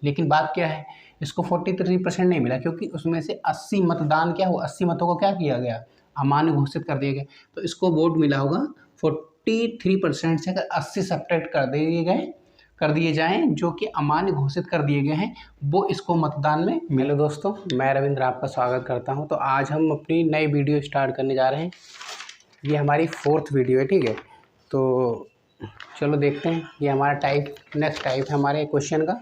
लेकिन बात क्या है, इसको 43% नहीं मिला क्योंकि उसमें से 80 मतदान क्या हुआ, 80 मतों को क्या किया गया, अमान्य घोषित कर दिया गया। तो इसको वोट मिला होगा 43% से। अगर 80 सब्ट्रैक्ट कर दिए जाएं जो कि अमान्य घोषित कर दिए गए हैं, वो इसको मतदान में मिले। दोस्तों, मैं रविंद्र आपका स्वागत करता हूं। तो आज हम अपनी नई वीडियो स्टार्ट करने जा रहे हैं। ये हमारी 4th वीडियो है, ठीक है। तो चलो देखते हैं, ये हमारा नेक्स्ट टाइप है हमारे क्वेश्चन का।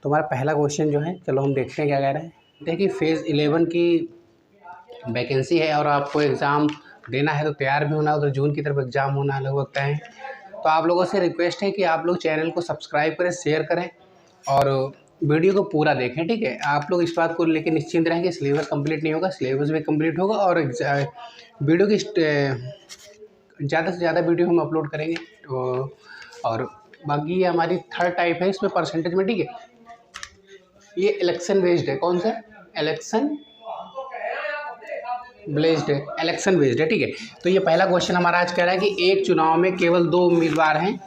तो हमारा पहला क्वेश्चन जो है, चलो हम देखते हैं क्या कह रहे हैं। देखिए, फेज़ 11 की वैकेंसी है और आपको एग्ज़ाम देना है तो तैयार भी होना है। उधर जून की तरफ एग्ज़ाम होना है लगभग टाइम। तो आप लोगों से रिक्वेस्ट है कि आप लोग चैनल को सब्सक्राइब करें, शेयर करें और वीडियो को पूरा देखें, ठीक है। आप लोग इस बात को लेकर निश्चिंत रहें कि सिलेबस कंप्लीट नहीं होगा, सिलेबस भी कंप्लीट होगा और वीडियो की ज़्यादा से ज़्यादा वीडियो हम अपलोड करेंगे। और बाकी ये हमारी 3rd टाइप है, इसमें परसेंटेज में, ठीक है। ये इलेक्शन बेस्ड है। कौन सा? इलेक्शन बेस्ड है, ठीक है। तो ये पहला क्वेश्चन हमारा आज कह रहा है कि एक चुनाव में केवल 2 उम्मीदवार हैं।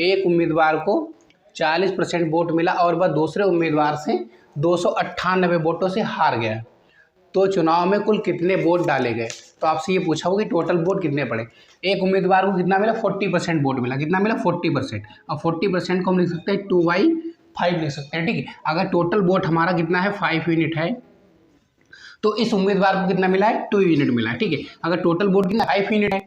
एक उम्मीदवार को 40% वोट मिला और वह दूसरे उम्मीदवार से 298 वोटों से हार गया। तो चुनाव में कुल कितने वोट डाले गए? तो आपसे ये पूछा होगा कि टोटल वोट कितने पड़े। एक उम्मीदवार को कितना मिला? 40% वोट मिला। कितना मिला? 40%। और 40% को हम लिख सकते हैं 2/5 लिख सकते हैं, ठीक है। अगर टोटल वोट हमारा कितना है, 5 यूनिट है, तो इस उम्मीदवार को कितना मिला है? 2 यूनिट मिला है, ठीक है। अगर टोटल वोट कितना 5 यूनिट है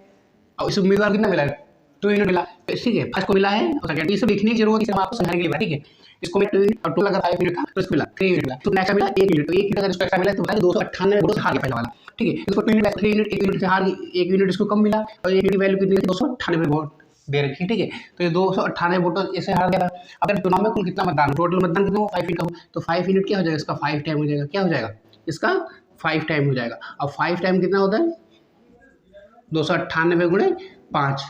और इस उम्मीदवार को कितना मिला है? 2 यूनिट मिला, ठीक है। फर्स्ट को मिला है और सेकंड, इसको लिखने की जरूरत है, हम आपको समझाने के लिए, ठीक है। इसको मैं 2 यूनिट और टोटल अगर 5 यूनिट था तो इसको मिला 3 यूनिट मिला, तो नेक्स्ट मिला 1 यूनिट। तो 1 यूनिट अगर इसको एक्स्ट्रा मिला तो 298 वोटों से हार गया पहला वाला, ठीक है। इसको 2 यूनिट 3 यूनिट 1 यूनिट से हार गई, 1 यूनिट इसको कम मिला और 1 यूनिट की वैल्यू कितनी है? 298 वोट दे रखी है, ठीक है। तो ये 298 वोटों ऐसे हार गया। अगर चुनाव में कुल कितना मतदान, टोटल मतदान कितना हो? 5 यूनिट हो, तो 5 यूनिट क्या हो जाएगा? इसका 5 टाइम हो जाएगा। क्या हो जाएगा? इसका 5 टाइम हो जाएगा। अब 5 टाइम कितना होता है? 298 गुणे 5।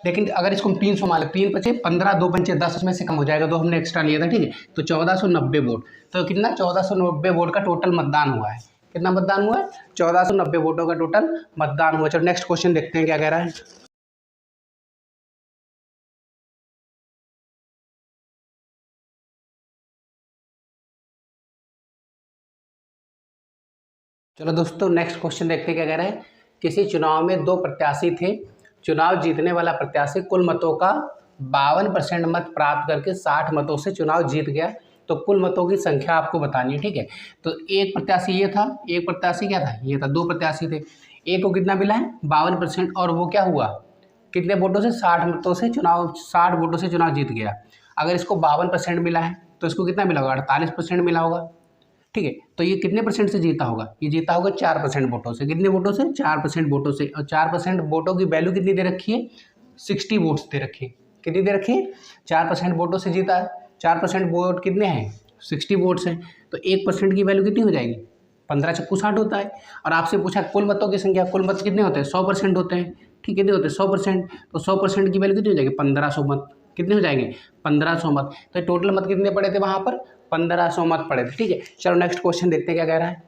लेकिन अगर इसको हम 300 मान लें, 3 बचे 15, 2 पंचे 10, उसमें से कम हो जाएगा, 2 हमने एक्स्ट्रा लिया था, ठीक है। तो 1490 वोट। तो कितना? 1490 वोट का टोटल मतदान हुआ है। कितना मतदान हुआ है? 1490 वोटों का टोटल मतदान हुआ। चलो नेक्स्ट क्वेश्चन देखते हैं क्या कह रहा है। चलो दोस्तों, नेक्स्ट क्वेश्चन देखते हैं क्या कह रहा है। किसी चुनाव में 2 प्रत्याशी थे। चुनाव जीतने वाला प्रत्याशी कुल मतों का 52% मत प्राप्त करके 60 मतों से चुनाव जीत गया। तो कुल मतों की संख्या आपको बतानी है, ठीक है। तो एक प्रत्याशी ये था, एक प्रत्याशी क्या था? ये था। 2 प्रत्याशी थे। एक को कितना मिला है? 52% और वो क्या हुआ? कितने वोटों से? 60 मतों से चुनाव, 60 वोटों से चुनाव जीत गया। अगर इसको 52% मिला है तो इसको कितना मिला होगा? 48% मिला होगा, ठीक है। तो ये कितने परसेंट से जीता होगा? ये जीता होगा 4% वोटों से। कितने वोटों से? 4% वोटों से। और 4% वोटों की वैल्यू कितनी दे रखी है? 60 वोट्स दे रखी है। कितनी दे रखी है? 4% वोटों से जीता है। 4% वोट कितने हैं? 60 वोट्स हैं। तो 1% की वैल्यू कितनी हो जाएगी? 15 चक्कू 60 होता है। और आपसे पूछा कुल मतों की संख्या, कुल मत कितने होते हैं? 100% होते हैं, ठीक। कितने होते हैं? 100%। तो 100% की वैल्यू कितनी हो जाएगी? 1500 मत। कितने हो जाएंगे? 1500 मत। तो टोटल मत कितने पड़े थे वहाँ पर? 1500 मत पड़े थे, ठीक है। चलो नेक्स्ट क्वेश्चन देखते हैं क्या कह रहा है।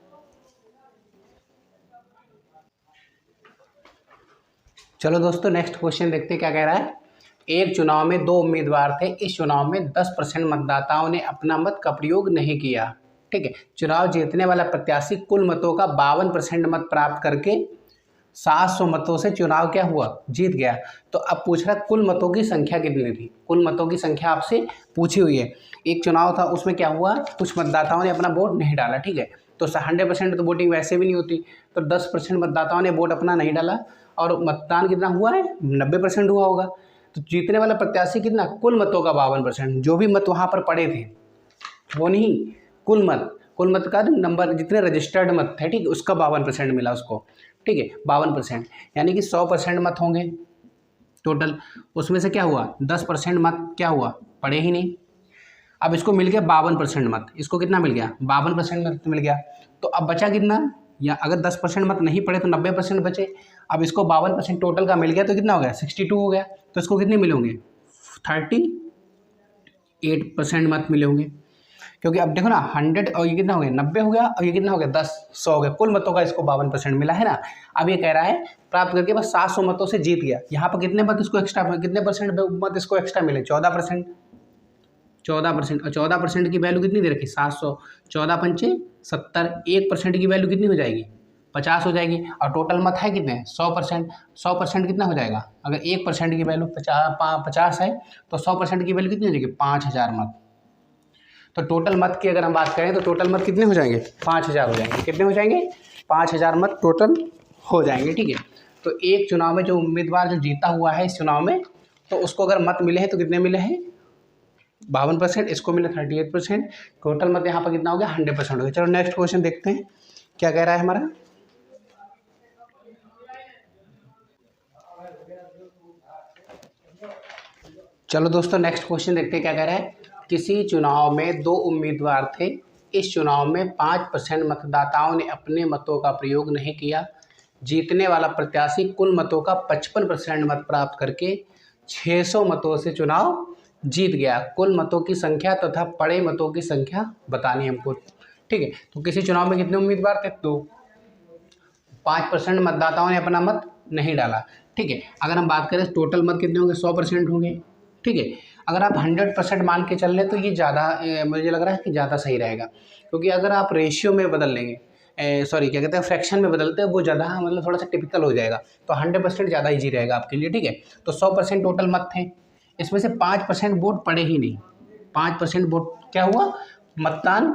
चलो दोस्तों, नेक्स्ट क्वेश्चन देखते हैं क्या कह रहा है। एक चुनाव में 2 उम्मीदवार थे। इस चुनाव में 10% मतदाताओं ने अपना मत का प्रयोग नहीं किया, ठीक है। चुनाव जीतने वाला प्रत्याशी कुल मतों का 52% मत प्राप्त करके 700 मतों से चुनाव क्या हुआ? जीत गया। तो अब पूछ रहा कुल मतों की संख्या कितनी थी? कुल मतों की संख्या आपसे पूछी हुई है। एक चुनाव था, उसमें क्या हुआ? कुछ मतदाताओं ने अपना वोट नहीं डाला, ठीक है। तो 100% तो वोटिंग वैसे भी नहीं होती। तो 10% मतदाताओं ने वोट अपना नहीं डाला और मतदान कितना हुआ है? 90% हुआ होगा। तो जीतने वाला प्रत्याशी कितना? कुल मतों का 52%। जो भी मत वहाँ पर पड़े थे वो नहीं, कुल मत का नंबर, जितने रजिस्टर्ड मत थे, ठीक है, उसका 52% मिला उसको, ठीक है। 52%, यानी कि 100% मत होंगे टोटल। उसमें से क्या हुआ? 10% मत क्या हुआ? पड़े ही नहीं। अब इसको मिल गया 52% मत। इसको कितना मिल गया? 52% मत मिल गया। तो अब बचा कितना? या अगर 10% मत नहीं पड़े तो 90% बचे। अब इसको 52% टोटल का मिल गया तो कितना हो गया? 62 हो गया। तो इसको कितने मिले होंगे? 38% मत मिले होंगे। क्योंकि अब देखो ना, 100 और ये कितना हो गया? 90 हो गया और ये कितना हो गया? 10, 100 हो गया। कुल मतों का इसको 52% मिला है ना। अब ये कह रहा है प्राप्त करके बस 700 मतों से जीत गया। यहाँ पर कितने मत इसको एक्स्ट्रा, कितने परसेंट मत इसको एक्स्ट्रा मिले? 14%। 14%, और 14% की वैल्यू कितनी दे रखी 700, 14 पंचे 70, 1% की वैल्यू कितनी हो जाएगी 50 हो जाएगी, और टोटल मत है कितने 100%, 100% कितना हो जाएगा, अगर 1% की वैल्यू 50 है तो 100% की वैल्यू कितनी हो जाएगी 5000 मत। तो टोटल मत की अगर हम बात करें तो टोटल मत कितने हो जाएंगे 5000 हो जाएंगे, कितने हो जाएंगे 5000 मत टोटल हो जाएंगे, ठीक है। तो एक चुनाव में जो उम्मीदवार जो जीता हुआ है इस चुनाव में, तो उसको अगर मत मिले हैं तो कितने मिले हैं 52%, इसको मिले 38%, टोटल मत यहाँ पर कितना हो गया 100% हो गया। चलो नेक्स्ट क्वेश्चन देखते हैं क्या कह रहा है हमारा। चलो दोस्तों नेक्स्ट क्वेश्चन देखते हैं क्या कह रहा है। किसी चुनाव में 2 उम्मीदवार थे, इस चुनाव में 5% मतदाताओं ने अपने मतों का प्रयोग नहीं किया, जीतने वाला प्रत्याशी कुल मतों का 55% मत प्राप्त करके 600 मतों से चुनाव जीत गया। कुल मतों की संख्या तथा पड़े मतों की संख्या बतानी हमको, ठीक है। तो किसी चुनाव में कितने उम्मीदवार थे, तो 5% मतदाताओं ने अपना मत नहीं डाला, ठीक है। अगर हम बात करें टोटल मत कितने होंगे 100% होंगे, ठीक है। अगर आप 100% मान के चल रहे तो ये ज़्यादा मुझे लग रहा है कि ज़्यादा सही रहेगा, क्योंकि अगर आप रेशियो में बदल लेंगे सॉरी क्या कहते हैं फ्रैक्शन में बदलते हैं वो ज़्यादा मतलब थोड़ा सा टिपिकल हो जाएगा, तो 100% ज़्यादा ईजी रहेगा आपके लिए, ठीक है। तो 100% टोटल मत थे, इसमें से 5% वोट पड़े ही नहीं, 5% वोट क्या हुआ मतदान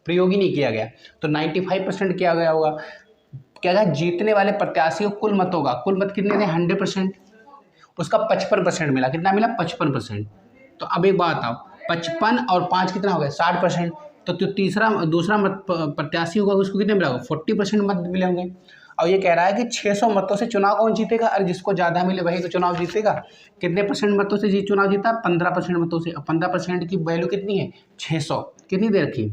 प्रयोग ही नहीं किया गया, तो 95% किया गया होगा। क्या था जीतने वाले प्रत्याशी को कुल मतों का, कुल मत कितने थे 100%, उसका 55% मिला, कितना मिला 55%। तो अब एक बात आओ 55 और 5 कितना हो गया 60%, तो दूसरा मत प्रत्याशी होगा उसको कितने मिला होगा 40% मत मिले होंगे। और ये कह रहा है कि 600 मतों से चुनाव कौन जीतेगा, अरे जिसको ज़्यादा मिले वही तो चुनाव जीतेगा। कितने परसेंट मतों से चुनाव जीता 15% मतों से, 15% की वैल्यू कितनी है 600, कितनी दे रखी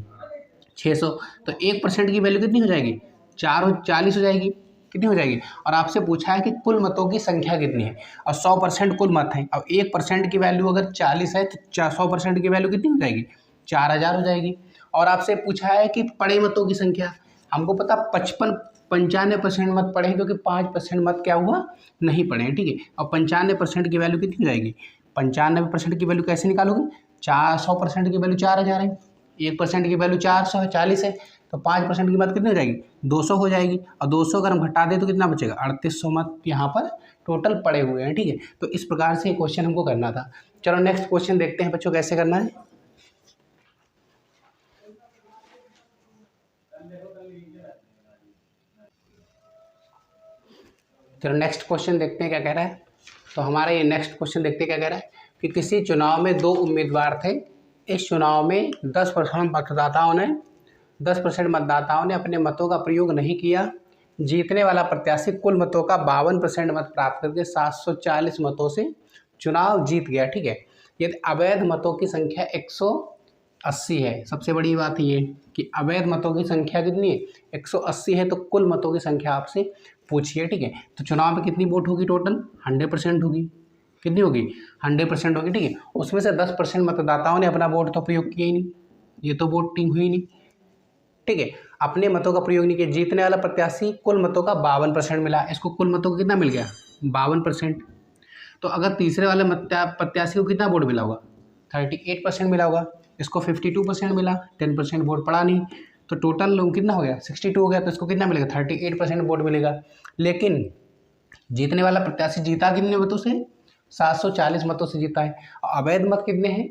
600, तो 1% की वैल्यू कितनी हो जाएगी 40 हो जाएगी, कितनी हो जाएगी। और आपसे पूछा है कि कुल मतों की संख्या कितनी है, और 100% कुल मत है, अब 1% की वैल्यू अगर 40 है तो 100% की वैल्यू कितनी हो जाएगी 4000 हो जाएगी। और आपसे पूछा है कि पड़े मतों की संख्या, हमको पता 95% मत पड़े हैं, क्योंकि 5% मत क्या हुआ नहीं पड़े हैं, ठीक है। और 95% की वैल्यू कितनी हो जाएगी, 95% की वैल्यू कैसे निकालोगे 100% की वैल्यू 4000 है, 1% की वैल्यू 40 है, तो 5% की मत कितनी हो जाएगी 200 हो जाएगी, और 200 अगर हम घटा दें तो कितना बचेगा 3800 मत यहाँ पर टोटल पड़े हुए हैं, ठीक है। तो इस प्रकार से क्वेश्चन हमको करना था। चलो नेक्स्ट क्वेश्चन देखते हैं बच्चों कैसे करना है। चलो नेक्स्ट क्वेश्चन देखते हैं क्या कह रहा है। तो हमारा ये नेक्स्ट क्वेश्चन देखते हैं क्या कह रहा है कि किसी चुनाव में 2 उम्मीदवार थे, इस चुनाव में 10% मतदाताओं ने अपने मतों का प्रयोग नहीं किया, जीतने वाला प्रत्याशी कुल मतों का 52% मत प्राप्त करके 740 मतों से चुनाव जीत गया, ठीक है। यदि अवैध मतों की संख्या 180 है, सबसे बड़ी बात ये कि अवैध मतों की संख्या कितनी है 180 है, तो कुल मतों की संख्या आपसे पूछिए, ठीक है। तो चुनाव में कितनी वोट होगी टोटल 100% होगी, कितनी होगी 100% होगी, ठीक है। उसमें से 10% मतदाताओं ने अपना वोट तो प्रयोग किया ही नहीं, ये तो वोटिंग हुई नहीं, ठीक है। अपने मतों का प्रयोग नहीं किया, जीतने वाला प्रत्याशी कुल मतों का 52% मिला, इसको कुल मतों का कितना मिल गया 52%। तो अगर तीसरे वाले प्रत्याशी को कितना वोट मिला होगा 38% मिला होगा, इसको 52% मिला, 10% वोट पड़ा नहीं, तो टोटल कितना हो गया 62 हो गया, तो इसको कितना मिलेगा 38% वोट मिलेगा। लेकिन जीतने वाला प्रत्याशी जीता कितने मतों से 740 मतों से जीता है, और अवैध मत कितने हैं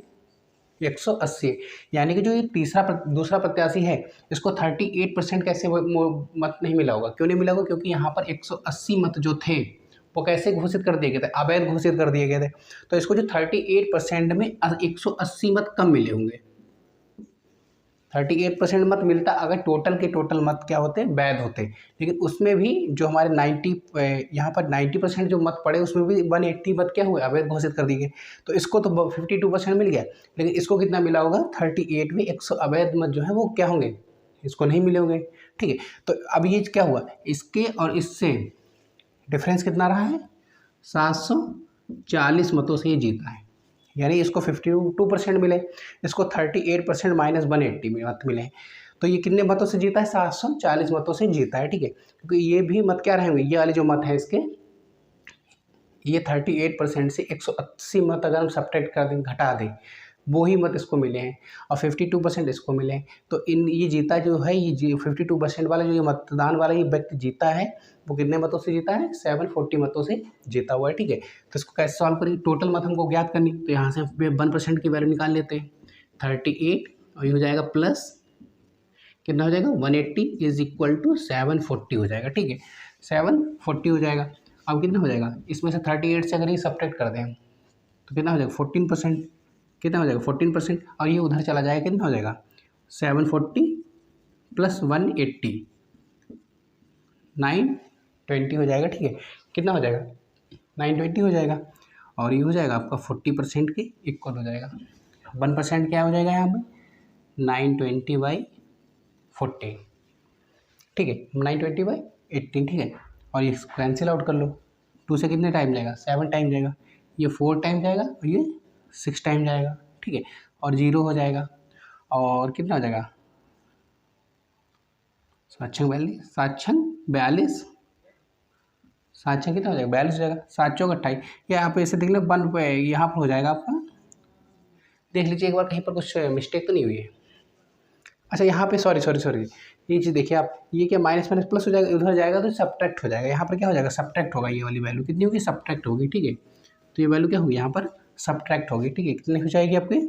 180, यानी कि जो ये दूसरा प्रत्याशी है इसको 38% कैसे मत नहीं मिला होगा, क्यों नहीं मिला होगा, क्योंकि यहाँ पर 180 मत जो थे वो कैसे घोषित कर दिए गए थे, अवैध घोषित कर दिए गए थे। तो इसको जो 38% में 180 मत कम मिले होंगे, 38% मत मिलता अगर टोटल के टोटल मत क्या होते वैध होते, लेकिन उसमें भी जो हमारे 90% जो मत पड़े उसमें भी 180 मत क्या हुए अवैध घोषित कर दिए गए। तो इसको तो 52% मिल गया, लेकिन इसको कितना मिला होगा 38 में 100 अवैध मत जो है वो क्या होंगे इसको नहीं मिले होंगे, ठीक है। तो अब ये क्या हुआ इसके और इससे डिफरेंस कितना रहा है 740 मतों से ये जीता है, यानी इसको 52% मिले, इसको 38% माइनस 180 मत मिले, तो ये कितने मतों से जीता है 740 मतों से जीता है, ठीक है। क्योंकि ये भी मत क्या रहेंगे, ये वाले जो मत हैं इसके ये 38% से 180 मत अगर हम सब्ट्रैक्ट कर दें घटा दें वो ही मत इसको मिले हैं और 52% इसको मिले हैं। तो ये जीता जो है, ये 52% वाला जो ये मतदान वाला ये व्यक्ति जीता है, वो कितने मतों से जीता है? 740 मतों से जीता हुआ है। ठीक है, तो इसको कैसे सॉल्व करेंगे? टोटल मत हमको ज्ञात करनी, तो यहाँ से 1% की वैल्यू निकाल लेते हैं, 38 और ये हो जाएगा प्लस कितना हो जाएगा 180 इज इक्वल टू 740 हो जाएगा। ठीक है, 740 हो जाएगा। अब कितना हो जाएगा? इसमें से 38 से अगर ये सब्ट्रैक्ट कर दें तो कितना हो जाएगा? 14%। कितना हो जाएगा? 14%। और ये उधर चला जाएगा, कितना हो जाएगा? 740 प्लस 180 920 हो जाएगा। ठीक है, कितना हो जाएगा? 920 हो जाएगा। और ये हो जाएगा आपका 40% के इक्वल हो जाएगा। 1% क्या हो जाएगा यहाँ पे? 920/40। ठीक है, 920/18। ठीक है, और ये कैंसिल आउट कर लो। 2 से कितने टाइम जाएगा? 7 टाइम जाएगा। ये 4 टाइम जाएगा और ये 6 टाइम जाएगा। ठीक है, और 0 हो जाएगा। और कितना हो जाएगा? 7 छंग 42, 7 छंग 42, 7 छंग कितना हो जाएगा? 42 हो जाएगा। 7 चौक 28। या आप ऐसे देख लो 1 रुपये यहाँ पर हो जाएगा आपका। देख लीजिए एक बार कहीं पर कुछ मिस्टेक तो नहीं हुई है। अच्छा यहाँ पे सॉरी ये चीज़ देखिए आप, ये क्या माइनस माइनस प्लस हो जाएगा, उधर जाएगा तो सब्ट्रैक्ट हो जाएगा। यहाँ पर क्या हो जाएगा? सब्ट्रैक्ट होगा। ये वाली वैल्यू कितनी होगी? सब्ट्रैक्ट होगी। ठीक है, तो ये वैल्यू क्या होगी? यहाँ पर सब्ट्रैक्ट होगी। ठीक है, कितनी हो जाएगी आपके?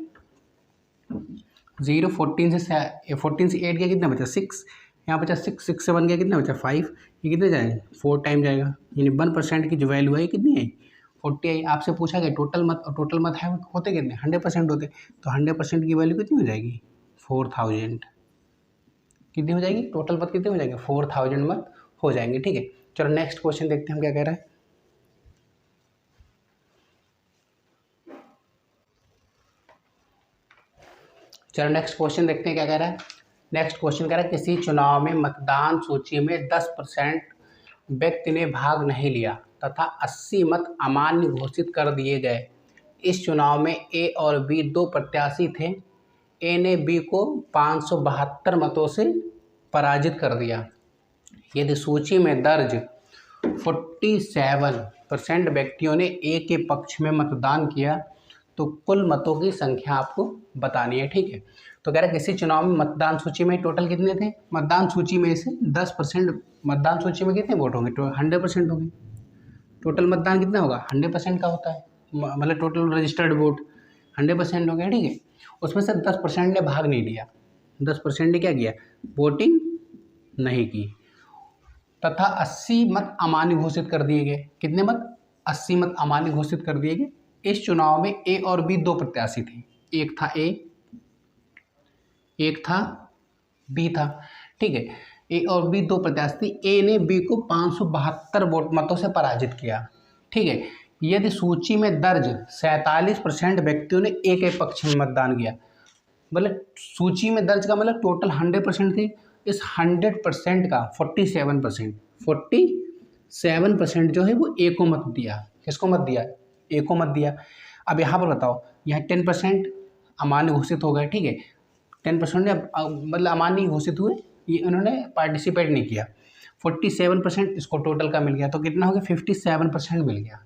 0 14 से 8 गया, कितना बचा? 6। यहाँ बचा 6 से 1 गया, कितना बचा? 5। ये कितने जाएगा? 4 टाइम जाएगा। यानी 1% की जो वैल्यू है कितनी है? 40 आई। आपसे पूछा गया टोटल मत, और टोटल मत है होते कितने? 100% होते। तो 100% की वैल्यू कितनी हो जाएगी? 4000। कितनी हो जाएगी? टोटल मत कितने हो जाएंगे? 4000 मत हो जाएंगे। ठीक है, चलो नेक्स्ट क्वेश्चन देखते हैं हम क्या कह रहा है। चलो नेक्स्ट क्वेश्चन देखते हैं क्या कह रहा है। नेक्स्ट क्वेश्चन कह रहा है किसी चुनाव में मतदान सूची में 10% व्यक्ति ने भाग नहीं लिया तथा 80 मत अमान्य घोषित कर दिए गए। इस चुनाव में ए और बी दो प्रत्याशी थे। ए ने बी को 572 मतों से पराजित कर दिया। यदि सूची में दर्ज 47% व्यक्तियों ने ए के पक्ष में मतदान किया तो कुल मतों की संख्या आपको बतानी है। ठीक है, तो कह रहा है किसी चुनाव में मतदान सूची में टोटल कितने थे? मतदान सूची में से 10%, मतदान सूची में कितने वोट होंगे? 100% होंगे। टोटल मतदान कितना होगा? 100% का होता है, मतलब टोटल रजिस्टर्ड वोट 100% हो गया। ठीक है, उसमें से 10% ने भाग नहीं लिया, 10% ने क्या किया? वोटिंग नहीं की, तथा 80 मत अमान्य घोषित कर दिए गए। कितने मत? 80 मत अमान्य घोषित कर दिए गए। इस चुनाव में ए और बी दो प्रत्याशी थे, एक था ए, एक था बी था। ठीक है, ए और बी दो प्रत्याशी थी। ए ने बी को 572 वोट मतों से पराजित किया। ठीक है, यदि सूची में दर्ज 47% व्यक्तियों ने ए के पक्ष में मतदान किया, मतलब सूची में दर्ज का मतलब टोटल 100% थे, इस 100% का 47% जो है वो ए को मत दिया। किसको मत दिया? ए को मत दिया। अब यहाँ पर बताओ, यहाँ 10% अमान्य घोषित हो गए। ठीक है, 10% ने मतलब अमान्य घोषित हुए, ये उन्होंने पार्टिसिपेट नहीं किया। 47% इसको टोटल का मिल गया, तो कितना हो गया? 57% मिल गया।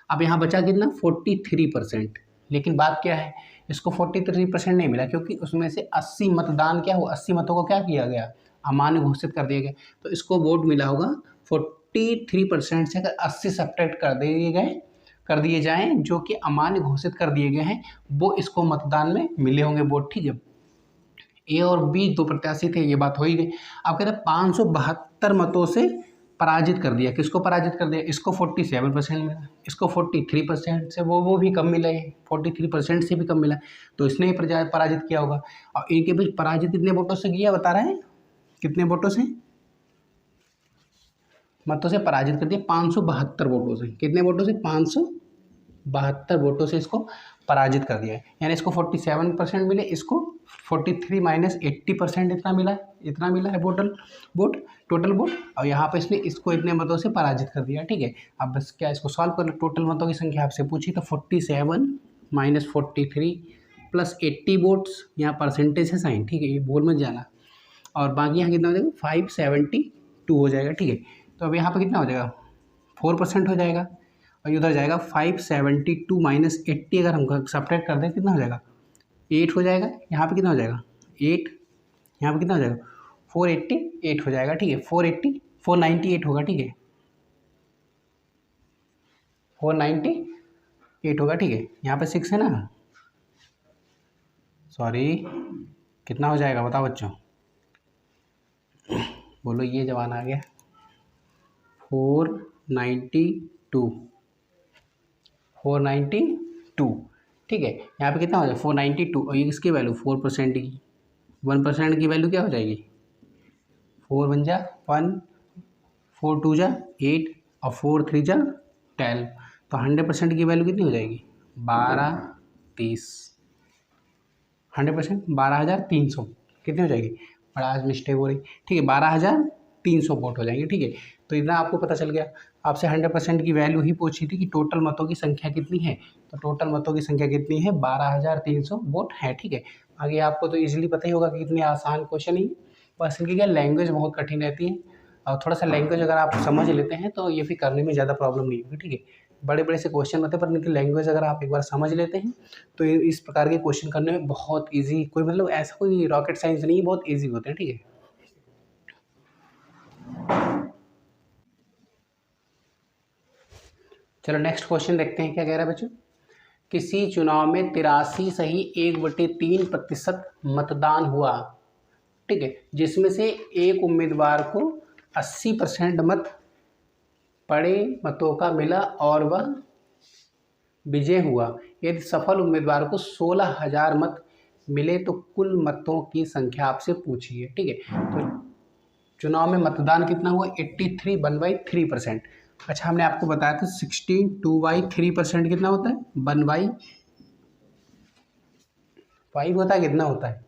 अब यहाँ बचा कितना? 43%। लेकिन बात क्या है, इसको 43% नहीं मिला क्योंकि उसमें से 80 मतदान क्या हुआ? 80 मतों को क्या किया गया? अमान्य घोषित कर दिया गया। तो इसको वोट मिला होगा 43% से अगर 80 सब्ट्रैक्ट कर दिए जाएं जो कि अमान्य घोषित कर दिए गए हैं, वो इसको मतदान में मिले होंगे वोट। ठीक है, ए और बी दो प्रत्याशी थे, ये बात हो ही गई। अब कहते हैं 572 मतों से पराजित कर दिया। किसको पराजित कर दिया? इसको 47% मिला, इसको 43% से वो भी कम मिला है, 43% से भी कम मिला, तो इसने ही पराजित किया होगा। और इनके बीच पराजित कितने वोटों से किया बता रहे हैं? कितने वोटों से? मतों से पराजित कर दिया 572 वोटों से। कितने वोटों से? 572 वोटों से इसको पराजित कर दिया है। यानी इसको 47% मिले, इसको 43 माइनस 80% इतना मिला है टोटल वोट। और यहाँ पे इसने इसको इतने मतों से पराजित कर दिया। ठीक है, अब बस क्या इसको सॉल्व कर लो। टोटल मतों की संख्या आपसे पूछी तो 47 माइनस 43 प्लस 80 वोट्स, यहाँ परसेंटेज है साइन। ठीक है, ये बोल मत जाना। और बाकी यहाँ कितना हो जाएगा? 572 हो जाएगा। ठीक है, तो अब यहाँ पर कितना हो जाएगा? 4% हो जाएगा। और उधर जाएगा 572 माइनस 80, अगर हम सब्ट्रैक्ट कर दें कितना हो जाएगा? 8 हो जाएगा, यहाँ पे कितना हो जाएगा 8, यहाँ पे कितना हो जाएगा 488 हो जाएगा, ठीक है 498 होगा, ठीक है 498 होगा, ठीक है। यहाँ पे 6 है ना, सॉरी कितना हो जाएगा बताओ बच्चों, बोलो ये जवान आ गया 492, ठीक है। यहाँ पे कितना हो जाएगा 492 और ये किसकी वैल्यू 4% की, 1% की वैल्यू क्या हो जाएगी 4 1 जा 1, 4 2 जा 8 और 4 3 जा 12, तो 100% की वैल्यू कितनी हो जाएगी 1230, 100% 12,300 कितनी हो जाएगी, बड़ा आज मिस्टेक हो रही, ठीक है 12,300 वोट हो जाएंगे, ठीक है। तो इतना आपको पता चल गया, आपसे 100% की वैल्यू ही पूछी थी कि टोटल मतों की संख्या कितनी है, तो टोटल मतों की संख्या कितनी है 12,300 वोट है, ठीक है। आगे आपको तो इजीली पता ही होगा कि कितनी आसान क्वेश्चन ही, बस इनकी क्या लैंग्वेज बहुत कठिन रहती है, और थोड़ा सा लैंग्वेज अगर आप समझ लेते हैं तो ये फिर करने में ज़्यादा प्रॉब्लम नहीं होगी, ठीक है। बड़े बड़े से क्वेश्चन होते हैं पर इनकी लैंग्वेज अगर आप एक बार समझ लेते हैं तो इस प्रकार के क्वेश्चन करने में बहुत ईजी, कोई मतलब ऐसा कोई रॉकेट साइंस नहीं, बहुत ईजी होते हैं, ठीक है। चलो नेक्स्ट क्वेश्चन देखते हैं क्या कह रहा है बच्चों। किसी चुनाव में 83 सही 1/3% मतदान हुआ, ठीक है, जिसमें से एक उम्मीदवार को 80% मत पड़े मतों का मिला और वह विजय हुआ। यदि सफल उम्मीदवार को 16,000 मत मिले तो कुल मतों की संख्या आपसे पूछी है, ठीक है। तो चुनाव में मतदान कितना हुआ 83 1/3%। अच्छा हमने आपको बताया था 16 2/3% कितना होता है 1/5 होता है, कितना होता है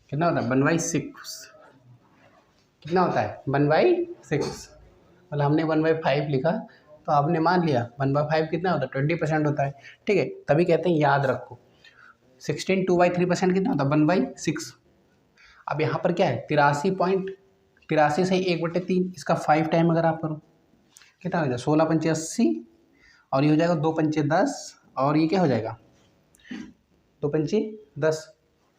1/6, कितना होता है 1/6, मतलब हमने 1/5 लिखा तो आपने मान लिया 1/5 कितना होता है 20% होता है, ठीक है। तभी कहते हैं याद रखो 16 2/3% कितना होता है 1/6। अब यहाँ पर क्या है 83 से 1/3, इसका 5 टाइम अगर आप करो कितना हो जाएगा 16 पंचे 80 और ये हो जाएगा 2 पंचे 10 और ये क्या हो जाएगा 2 पंचे 10,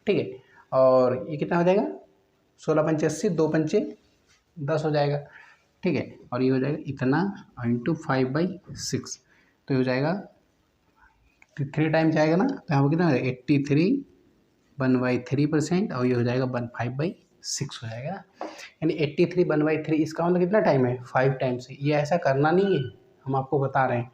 ठीक है। और ये कितना हो जाएगा 16 पंचे 80 2 पंचे 10 हो जाएगा, ठीक है। और ये हो जाएगा इतना इंटू 5/6, तो ये हो जाएगा 3 टाइम जाएगा ना, तो यहाँ पर कितना हो जाएगा 83 1/3% और ये हो जाएगा 5/6 हो जाएगा, यानी 83 1/3, इसका मतलब कितना टाइम है 5 टाइम से। ये ऐसा करना नहीं है, हम आपको बता रहे हैं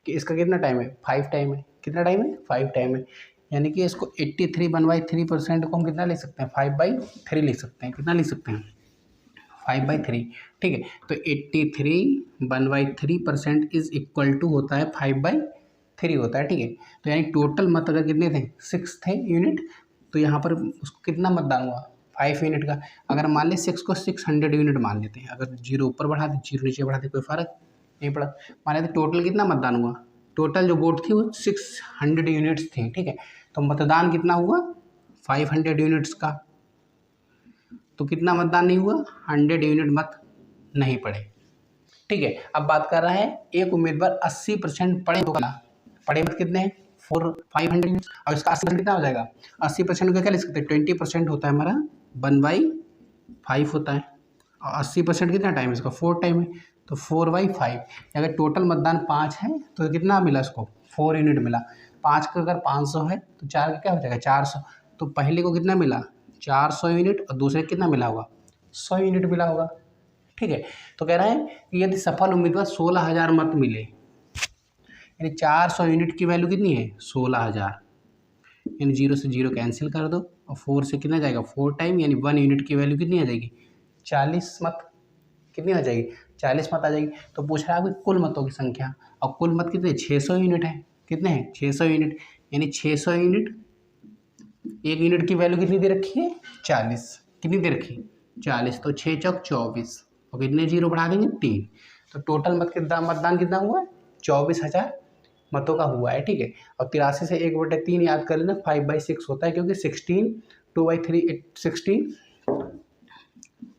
कि इसका कितना टाइम है 5 टाइम है, कितना टाइम है 5 टाइम है, यानी कि इसको 83 1/3% को हम कितना ले सकते हैं 5/3 लिख सकते हैं, कितना लिख सकते हैं 5/3, ठीक है। तो 83 1/3% इज इक्वल टू होता है 5/3 होता है, ठीक है। तो यानी टोटल मत अगर कितने थे 6 थे यूनिट, तो यहाँ पर उसको कितना मतदान हुआ 5 यूनिट का। अगर मान लें 6 को 600 यूनिट मान लेते हैं, अगर 0 ऊपर बढ़ा दे 0 नीचे बढ़ा दे कोई फर्क नहीं पड़ा, मान लेते टोटल कितना मतदान हुआ, टोटल जो वोट थी वो 600 यूनिट्स थी, ठीक है। तो मतदान कितना हुआ 500 यूनिट्स का, तो कितना मतदान नहीं हुआ 100 यूनिट मत नहीं पड़े, ठीक है। अब बात कर रहा है एक उम्मीदवार 80% पड़े मत कितने हैं 500 और इसका 80% कितना हो जाएगा 80% का क्या लिख सकते हैं 20% होता है हमारा 1/5 होता है, और 80% कितना टाइम है इसका 4 टाइम है, तो 4/5। अगर टोटल मतदान 5 है तो कितना मिला इसको 4 यूनिट मिला, 5 का अगर 500 है तो 4 का क्या हो जाएगा 400, तो पहले को कितना मिला 400 यूनिट और दूसरे को कितना मिला होगा 100 यूनिट मिला होगा, ठीक है। तो कह रहा है कि यदि सफल उम्मीदवार 16,000 मत मिले, यानी 400 यूनिट की वैल्यू कितनी है 16,000, यानी 0 से 0 कैंसिल कर दो और 4 से कितना जाएगा 4 टाइम, यानी 1 यूनिट की वैल्यू कितनी आ जाएगी 40 मत, कितनी आ जाएगी 40 मत आ जाएगी। तो पूछ रहा है आपकी कुल मतों की संख्या, और कुल मत कितने 600 यूनिट है, कितने हैं 600 यूनिट, यानी 600 यूनिट, एक यूनिट की वैल्यू कितनी दे रखी है 40, कितनी दे रखी 40, तो 6 चौक 24 और कितने 0 बढ़ा देंगे 3, तो टोटल मतदान कितना हुआ 24,000 मतों का हुआ है, ठीक है। और 83 से 1/3 याद कर लेना 5/6 होता है, क्योंकि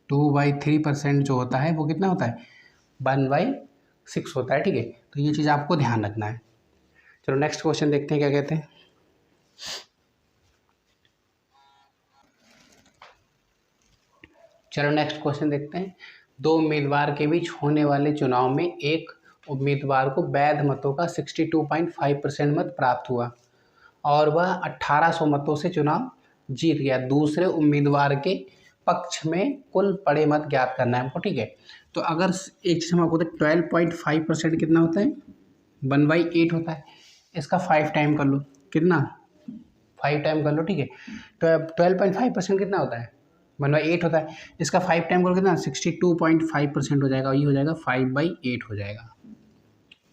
2/3% जो होता है वो कितना होता है 1/6 होता है, ठीक है। तो ये चीज़ आपको ध्यान रखना है। चलो नेक्स्ट क्वेश्चन देखते हैं क्या कहते हैं। चलो नेक्स्ट क्वेश्चन देखते हैं। दो उम्मीदवार के बीच होने वाले चुनाव में एक उम्मीदवार को वैध मतों का 62.5% मत प्राप्त हुआ और वह 1800 मतों से चुनाव जीत गया। दूसरे उम्मीदवार के पक्ष में कुल पड़े मत ज्ञात करना है हमको, ठीक है। तो अगर एक चीज़ हम आपको 12.5% कितना होता है, 1/8 होता है। इसका 5 टाइम कर लो, कितना 5 टाइम कर लो, ठीक है। तो 12.5% कितना होता है, 1/8 होता है। इसका 5 टाइम करो कितना 62.5% हो जाएगा, और ये हो जाएगा 5/8 हो जाएगा,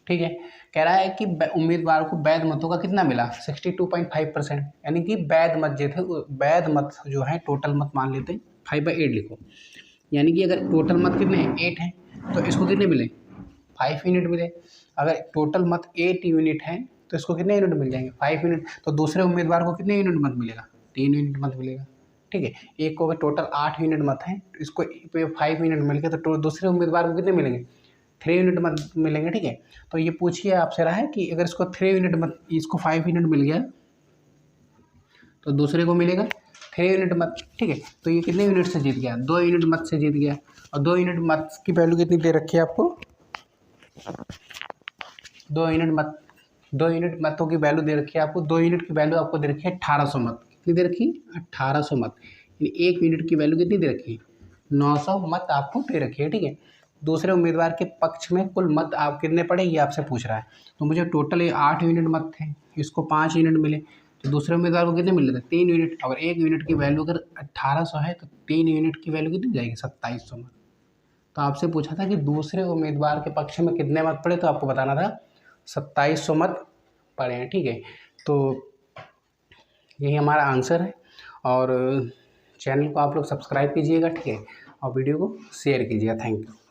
ठीक है। कह रहा है कि उम्मीदवार को वैध मतों का कितना मिला 62.5%, यानी कि वैध मत जो थे, वैध मत जो है टोटल मत मान लेते हैं 5/8 लिखो, यानी कि अगर टोटल मत कितने हैं 8 हैं तो इसको कितने मिले 5 यूनिट मिले। अगर टोटल मत 8 यूनिट है तो इसको कितने यूनिट मिल जाएंगे 5 यूनिट। तो दूसरे उम्मीदवार को कितने यूनिट मत मिलेगा 3 यूनिट मत मिलेगा, ठीक है। एक को अगर टोटल 8 यूनिट मत है तो इसको 5 यूनिट मिल गए तो दूसरे उम्मीदवार को कितने मिलेंगे 3 यूनिट मत मिलेंगे, ठीक है। तो ये पूछिए आपसे रहा है कि अगर इसको 3 यूनिट मत, इसको 5 यूनिट मिल गया तो दूसरे को मिलेगा 3 यूनिट मत, ठीक है। तो ये कितने यूनिट से जीत गया 2 यूनिट मत से जीत गया। और 2 यूनिट मत की वैल्यू कितनी दे रखी है आपको 2 यूनिट मतों की वैल्यू दे रखी है आपको। 2 यूनिट की वैल्यू आपको दे रखी है 1800 मत, कितनी दे रखी 1800 मत, यानी 1 यूनिट की वैल्यू कितनी दे रखी है 900 मत आपको दे रखी है, ठीक है। दूसरे उम्मीदवार के पक्ष में कुल मत आप कितने पड़े ये आपसे पूछ रहा है। तो मुझे टोटल ये 8 यूनिट मत थे, इसको 5 यूनिट मिले, तो दूसरे उम्मीदवार को कितने मिले थे 3 यूनिट। अगर 1 यूनिट की वैल्यू अगर 1800 है तो 3 यूनिट की वैल्यू कितनी जाएगी 2700 मत। तो आपसे पूछा था कि दूसरे उम्मीदवार के पक्ष में कितने मत पड़े, तो आपको बताना था 2700 मत पड़े हैं, ठीक है। तो यही हमारा आंसर है। और चैनल को आप लोग सब्सक्राइब कीजिएगा, ठीक है, और वीडियो को शेयर कीजिएगा। Thank you.